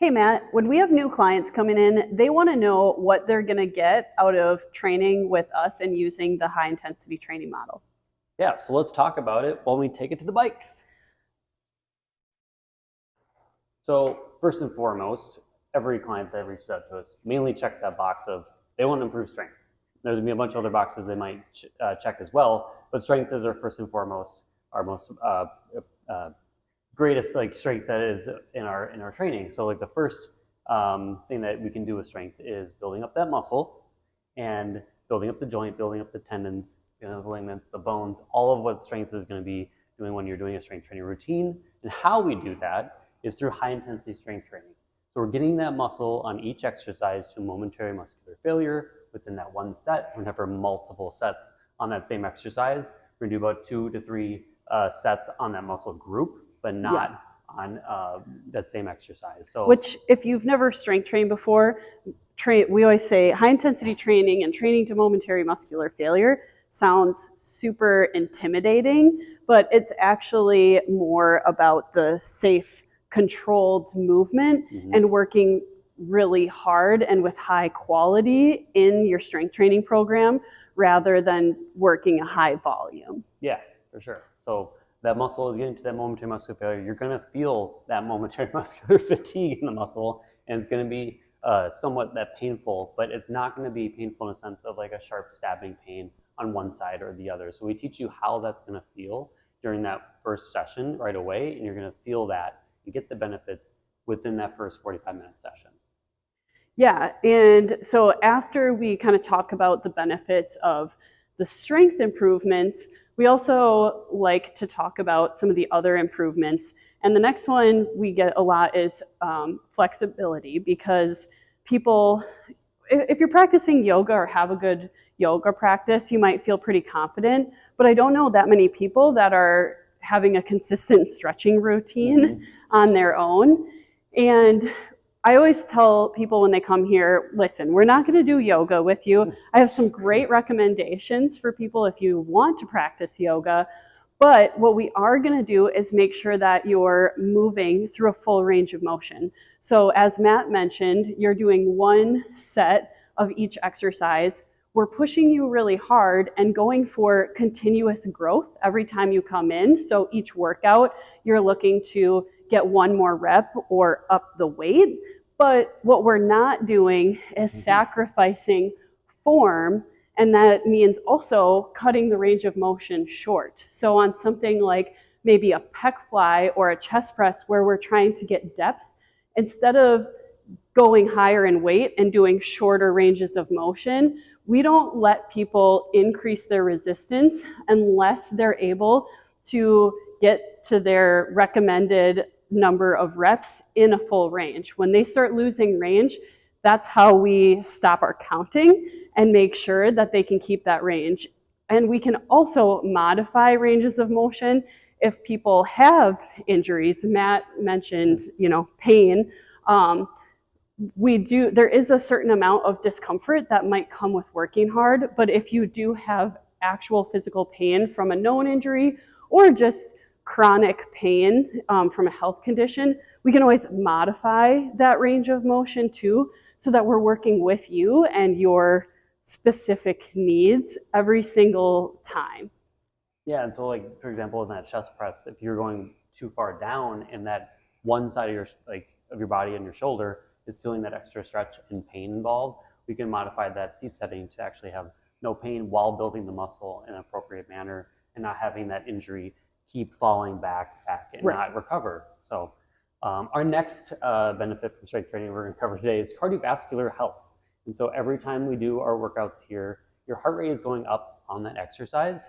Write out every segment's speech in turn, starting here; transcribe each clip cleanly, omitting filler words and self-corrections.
Hey Matt, when we have new clients coming in, they want to know what they're going to get out of training with us and using the high intensity training model. Yeah, so let's talk about it when we take it to the bikes. So first and foremost, every client that reaches out to us mainly checks that box of they want to improve strength. There's gonna be a bunch of other boxes they might check as well, but strength is our first and foremost, our most uh, greatest like strength that is in our training. So like the first thing that we can do with strength is building up that muscle and building up the joint, building up the tendons, the ligaments, the bones, all of what strength is going to be doing when you're doing a strength training routine. And how we do that is through high intensity strength training. So we're getting that muscle on each exercise to momentary muscular failure within that one set. We're going to have multiple sets on that same exercise. We're going to do about 2 to 3 sets on that muscle group, but Yeah. not on that same exercise. So, Which, if you've never strength trained before, we always say high intensity training and training to momentary muscular failure sounds super intimidating, but it's actually more about the safe, controlled movement and working really hard and with high quality in your strength training program rather than working a high volume. yeah, for sure. So that muscle is getting to that momentary muscular failure. You're going to feel that momentary muscular fatigue in the muscle, and it's going to be somewhat that painful, but it's not going to be painful in a sense of like a sharp stabbing pain on one side or the other. So we teach you how that's going to feel during that first session right away, and you're going to feel that and get the benefits within that first 45-minute session. Yeah, and so after we kind of talk about the benefits of the strength improvements, we also like to talk about some of the other improvements. And the next one we get a lot is flexibility, because people, if you're practicing yoga or have a good yoga practice, you might feel pretty confident, but I don't know that many people that are having a consistent stretching routine on their own. And I always tell people when they come here, listen, we're not going to do yoga with you. I have some great recommendations for people if you want to practice yoga. But what we are going to do is make sure that you're moving through a full range of motion. So, as Matt mentioned, you're doing one set of each exercise. We're pushing you really hard and going for continuous growth every time you come in. So, each workout, you're looking to get one more rep or up the weight. But what we're not doing is sacrificing form, and that means also cutting the range of motion short. So on something like maybe a pec fly or a chest press where we're trying to get depth, instead of going higher in weight and doing shorter ranges of motion, we don't let people increase their resistance unless they're able to get to their recommended number of reps in a full range. When they start losing range, that's how we stop our counting and make sure that they can keep that range. And we can also modify ranges of motion if people have injuries. Matt mentioned, pain. There is a certain amount of discomfort that might come with working hard, but if you do have actual physical pain from a known injury or just chronic pain from a health condition, we can always modify that range of motion too, so that we're working with you and your specific needs every single time. Yeah, and so like for example, in that chest press, if you're going too far down and that one side of your body and your shoulder is feeling that extra stretch and pain involved, we can modify that seat setting to actually have no pain while building the muscle in an appropriate manner and not having that injury keep falling back, and Right. not recover. So our next benefit from strength training we're going to cover today is cardiovascular health. And so every time we do our workouts here, your heart rate is going up on that exercise,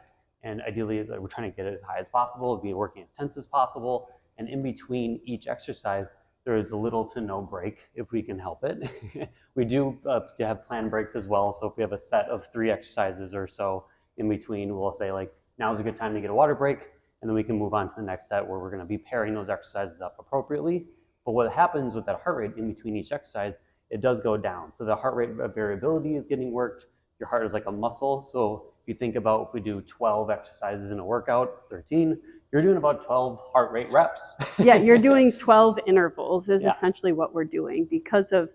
and ideally we're trying to get it as high as possible, be working as tense as possible, and in between each exercise there is little to no break if we can help it. We do have planned breaks as well, so if we have a set of 3 exercises or so in between, we'll say like now's a good time to get a water break, and then we can move on to the next set where we're going to be pairing those exercises up appropriately. But what happens with that heart rate in between each exercise, it does go down. So the heart rate variability is getting worked. Your heart is like a muscle, so if you think about if we do 12 exercises in a workout, 13, you're doing about 12 heart rate reps. Yeah, you're doing 12 intervals is Yeah. essentially what we're doing. Because of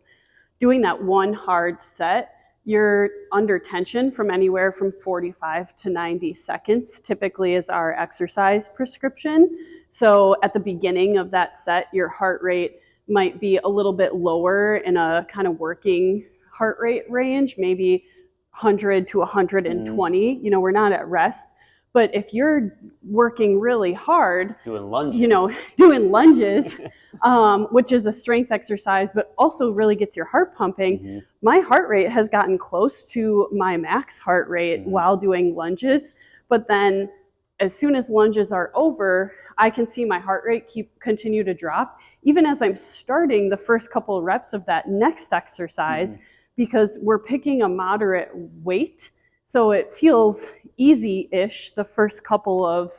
doing that one hard set, you're under tension from anywhere from 45 to 90 seconds, typically is our exercise prescription. So at the beginning of that set, your heart rate might be a little bit lower in a kind of working heart rate range, maybe 100 to 120. You know, we're not at rest. But if you're working really hard, doing lunges, you know, doing lunges, which is a strength exercise, but also really gets your heart pumping. My heart rate has gotten close to my max heart rate while doing lunges. But then as soon as lunges are over, I can see my heart rate continue to drop, even as I'm starting the first couple of reps of that next exercise, because we're picking a moderate weight. So it feels easy-ish the first couple of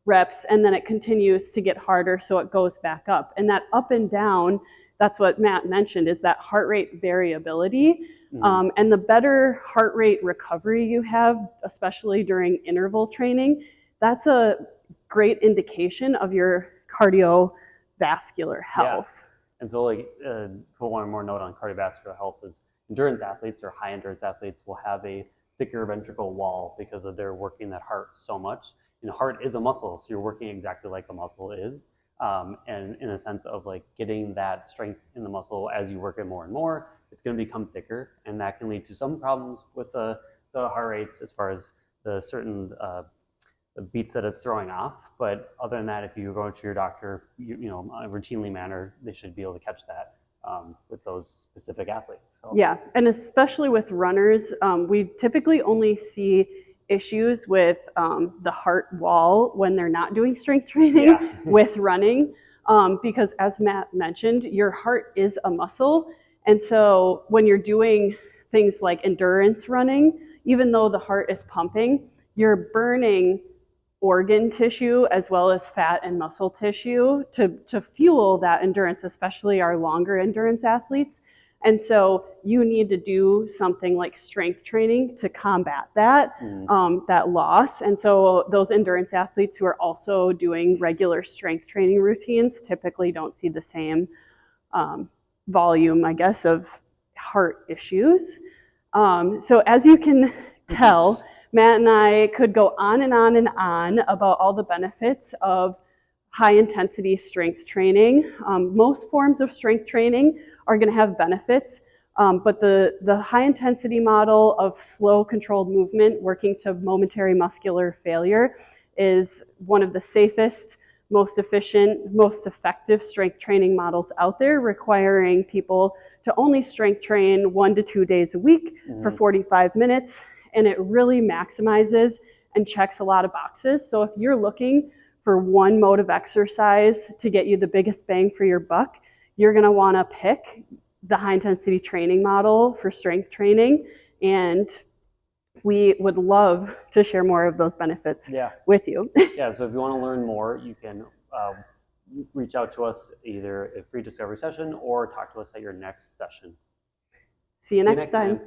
reps, and then it continues to get harder, so it goes back up. And that up and down, that's what Matt mentioned, is that heart rate variability. And the better heart rate recovery you have, especially during interval training, that's a great indication of your cardiovascular health. Yeah. And so, like, put one more note on cardiovascular health is endurance athletes or high endurance athletes will have a thicker ventricle wall because of their working that heart so much. And the heart is a muscle, so you're working exactly like a muscle is. And in a sense of like getting that strength in the muscle as you work it more and more, it's going to become thicker, and that can lead to some problems with the heart rates as far as the certain the beats that it's throwing off. But other than that, if you go to your doctor, you know, routinely manner, they should be able to catch that with those specific athletes. So. Yeah, and especially with runners, we typically only see issues with the heart wall when they're not doing strength training with running, because as Matt mentioned, your heart is a muscle. And so when you're doing things like endurance running, even though the heart is pumping, you're burning organ tissue as well as fat and muscle tissue to fuel that endurance, especially our longer endurance athletes. And so you need to do something like strength training to combat that, that loss. And so those endurance athletes who are also doing regular strength training routines typically don't see the same volume, I guess, of heart issues. So as you can tell, Matt and I could go on and on and on about all the benefits of high intensity strength training. Most forms of strength training are going to have benefits, but the high intensity model of slow controlled movement working to momentary muscular failure is one of the safest, most efficient, most effective strength training models out there, requiring people to only strength train 1 to 2 days a week for 45 minutes. And it really maximizes and checks a lot of boxes. So if you're looking for one mode of exercise to get you the biggest bang for your buck, you're going to want to pick the high intensity training model for strength training. And we would love to share more of those benefits with you. Yeah, so if you want to learn more, you can reach out to us either a free discovery session or talk to us at your next session. See you next time.